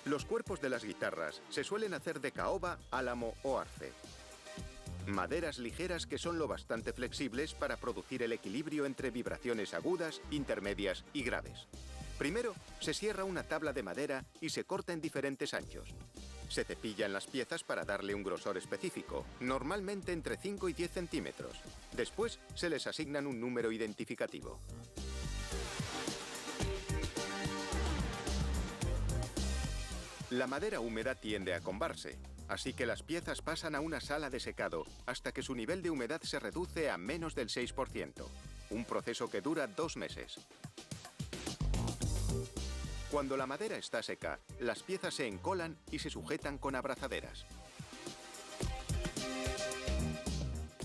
Los cuerpos de las guitarras se suelen hacer de caoba, álamo o arce. Maderas ligeras que son lo bastante flexibles para producir el equilibrio entre vibraciones agudas, intermedias y graves. Primero, se cierra una tabla de madera y se corta en diferentes anchos. Se cepillan las piezas para darle un grosor específico, normalmente entre 5 y 10 centímetros. Después, se les asignan un número identificativo. La madera húmeda tiende a combarse, así que las piezas pasan a una sala de secado hasta que su nivel de humedad se reduce a menos del 6%, un proceso que dura 2 meses. Cuando la madera está seca, las piezas se encolan y se sujetan con abrazaderas.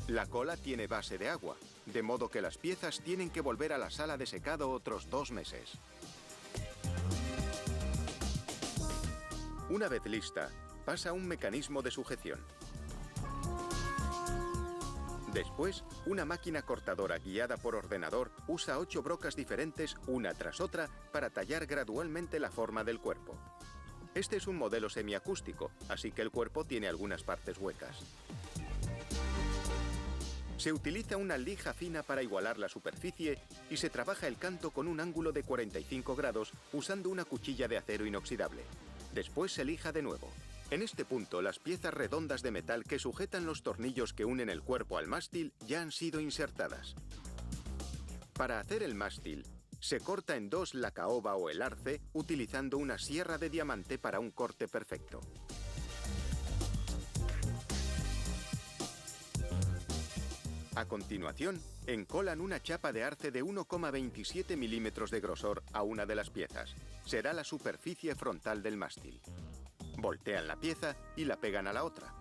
La cola tiene base de agua, de modo que las piezas tienen que volver a la sala de secado otros 2 meses. Una vez lista, pasa a un mecanismo de sujeción. Después, una máquina cortadora guiada por ordenador usa 8 brocas diferentes, una tras otra, para tallar gradualmente la forma del cuerpo. Este es un modelo semiacústico, así que el cuerpo tiene algunas partes huecas. Se utiliza una lija fina para igualar la superficie y se trabaja el canto con un ángulo de 45 grados usando una cuchilla de acero inoxidable. Después se lija de nuevo. En este punto, las piezas redondas de metal que sujetan los tornillos que unen el cuerpo al mástil ya han sido insertadas. Para hacer el mástil, se corta en dos la caoba o el arce utilizando una sierra de diamante para un corte perfecto. A continuación, encolan una chapa de arce de 1,27 milímetros de grosor a una de las piezas. Será la superficie frontal del mástil. Voltean la pieza y la pegan a la otra.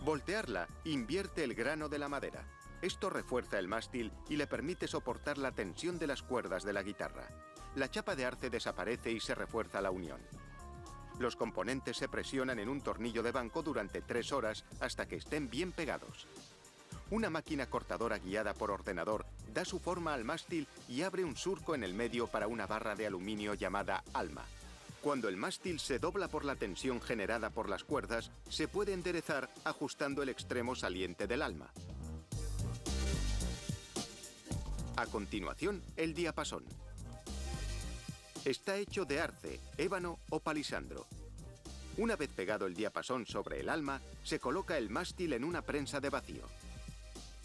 Voltearla invierte el grano de la madera. Esto refuerza el mástil y le permite soportar la tensión de las cuerdas de la guitarra. La chapa de arce desaparece y se refuerza la unión. Los componentes se presionan en un tornillo de banco durante 3 horas hasta que estén bien pegados. Una máquina cortadora guiada por ordenador da su forma al mástil y abre un surco en el medio para una barra de aluminio llamada alma. Cuando el mástil se dobla por la tensión generada por las cuerdas, se puede enderezar ajustando el extremo saliente del alma. A continuación, el diapasón. Está hecho de arce, ébano o palisandro. Una vez pegado el diapasón sobre el alma, se coloca el mástil en una prensa de vacío.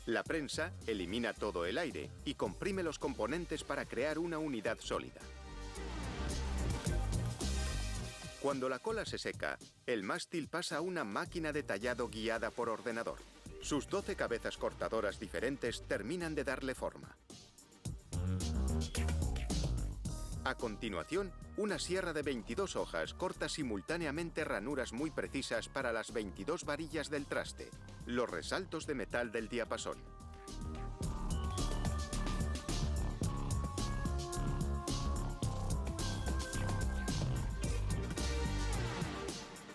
La prensa elimina todo el aire y comprime los componentes para crear una unidad sólida. Cuando la cola se seca, el mástil pasa a una máquina de tallado guiada por ordenador. Sus 12 cabezas cortadoras diferentes terminan de darle forma. A continuación, una sierra de 22 hojas corta simultáneamente ranuras muy precisas para las 22 varillas del traste, los resaltos de metal del diapasón.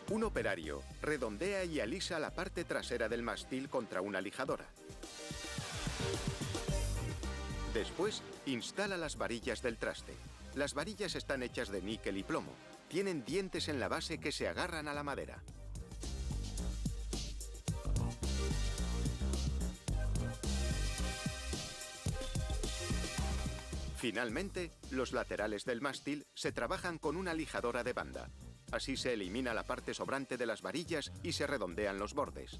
Un operario redondea y alisa la parte trasera del mástil contra una lijadora. Después, instala las varillas del traste. Las varillas están hechas de níquel y plomo. Tienen dientes en la base que se agarran a la madera. Finalmente, los laterales del mástil se trabajan con una lijadora de banda. Así se elimina la parte sobrante de las varillas y se redondean los bordes.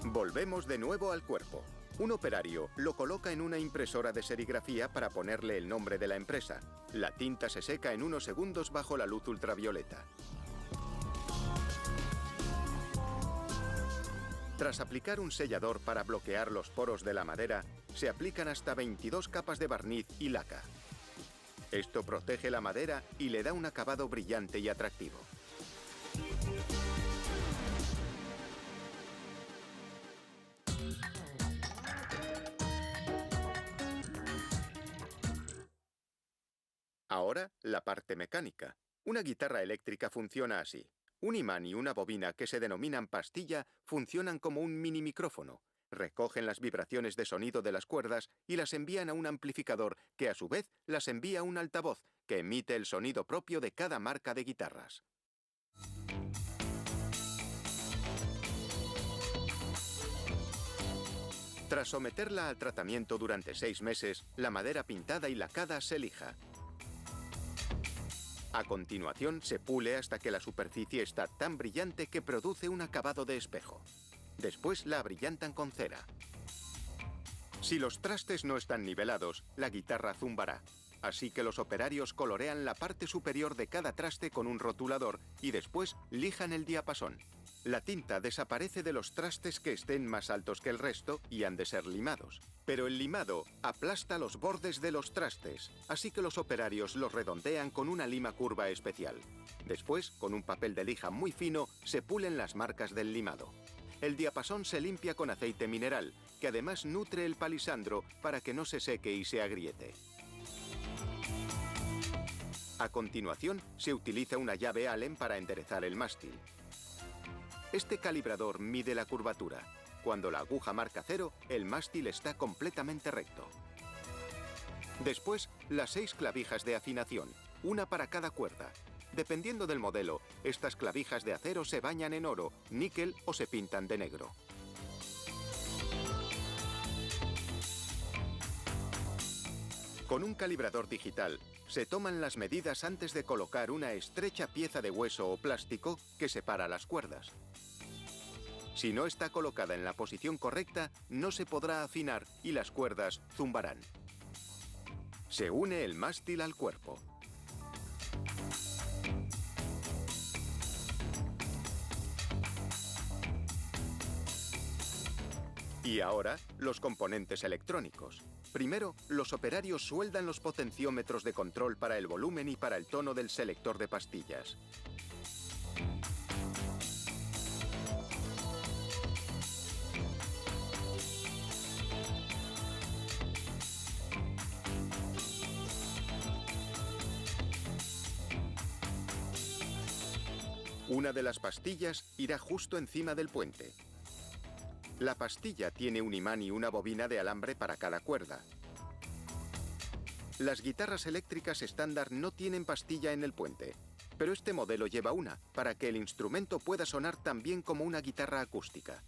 Volvemos de nuevo al cuerpo. Un operario lo coloca en una impresora de serigrafía para ponerle el nombre de la empresa. La tinta se seca en unos segundos bajo la luz ultravioleta. Tras aplicar un sellador para bloquear los poros de la madera, se aplican hasta 22 capas de barniz y laca. Esto protege la madera y le da un acabado brillante y atractivo. Ahora, la parte mecánica. Una guitarra eléctrica funciona así. Un imán y una bobina que se denominan pastilla funcionan como un mini micrófono. Recogen las vibraciones de sonido de las cuerdas y las envían a un amplificador que a su vez las envía a un altavoz que emite el sonido propio de cada marca de guitarras. Tras someterla al tratamiento durante 6 meses, la madera pintada y lacada se lija. A continuación, se pule hasta que la superficie está tan brillante que produce un acabado de espejo. Después la abrillantan con cera. Si los trastes no están nivelados, la guitarra zumbará. Así que los operarios colorean la parte superior de cada traste con un rotulador y después lijan el diapasón. La tinta desaparece de los trastes que estén más altos que el resto y han de ser limados. Pero el limado aplasta los bordes de los trastes, así que los operarios los redondean con una lima curva especial. Después, con un papel de lija muy fino, se pulen las marcas del limado. El diapasón se limpia con aceite mineral, que además nutre el palisandro para que no se seque y se agriete. A continuación, se utiliza una llave Allen para enderezar el mástil. Este calibrador mide la curvatura. Cuando la aguja marca 0, el mástil está completamente recto. Después, las 6 clavijas de afinación, una para cada cuerda. Dependiendo del modelo, estas clavijas de acero se bañan en oro, níquel o se pintan de negro. Con un calibrador digital, se toman las medidas antes de colocar una estrecha pieza de hueso o plástico que separa las cuerdas. Si no está colocada en la posición correcta, no se podrá afinar y las cuerdas zumbarán. Se une el mástil al cuerpo. Y ahora, los componentes electrónicos. Primero, los operarios sueldan los potenciómetros de control para el volumen y para el tono del selector de pastillas. Una de las pastillas irá justo encima del puente. La pastilla tiene un imán y una bobina de alambre para cada cuerda. Las guitarras eléctricas estándar no tienen pastilla en el puente, pero este modelo lleva una, para que el instrumento pueda sonar tan bien como una guitarra acústica.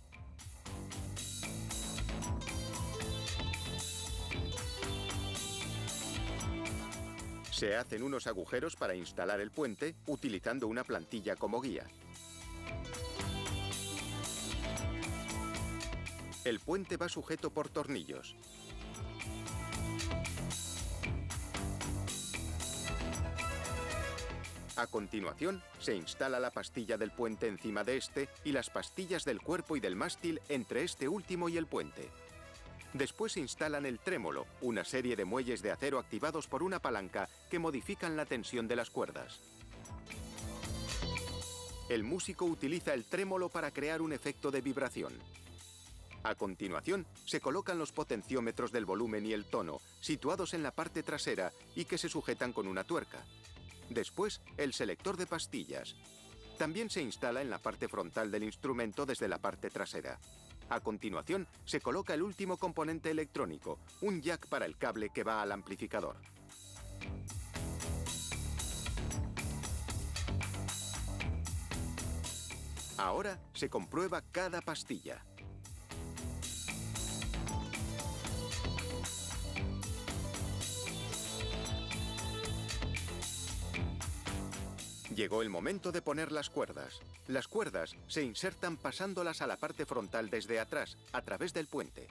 Se hacen unos agujeros para instalar el puente utilizando una plantilla como guía. El puente va sujeto por tornillos. A continuación, se instala la pastilla del puente encima de este y las pastillas del cuerpo y del mástil entre este último y el puente. Después se instalan el trémolo, una serie de muelles de acero activados por una palanca que modifican la tensión de las cuerdas. El músico utiliza el trémolo para crear un efecto de vibración. A continuación, se colocan los potenciómetros del volumen y el tono, situados en la parte trasera y que se sujetan con una tuerca. Después, el selector de pastillas. También se instala en la parte frontal del instrumento desde la parte trasera. A continuación, se coloca el último componente electrónico, un jack para el cable que va al amplificador. Ahora se comprueba cada pastilla. Llegó el momento de poner las cuerdas. Las cuerdas se insertan pasándolas a la parte frontal desde atrás, a través del puente.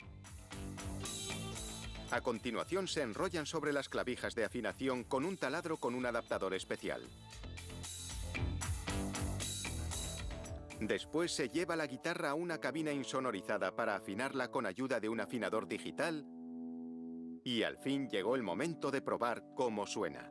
A continuación se enrollan sobre las clavijas de afinación con un taladro con un adaptador especial. Después se lleva la guitarra a una cabina insonorizada para afinarla con ayuda de un afinador digital. Y al fin llegó el momento de probar cómo suena.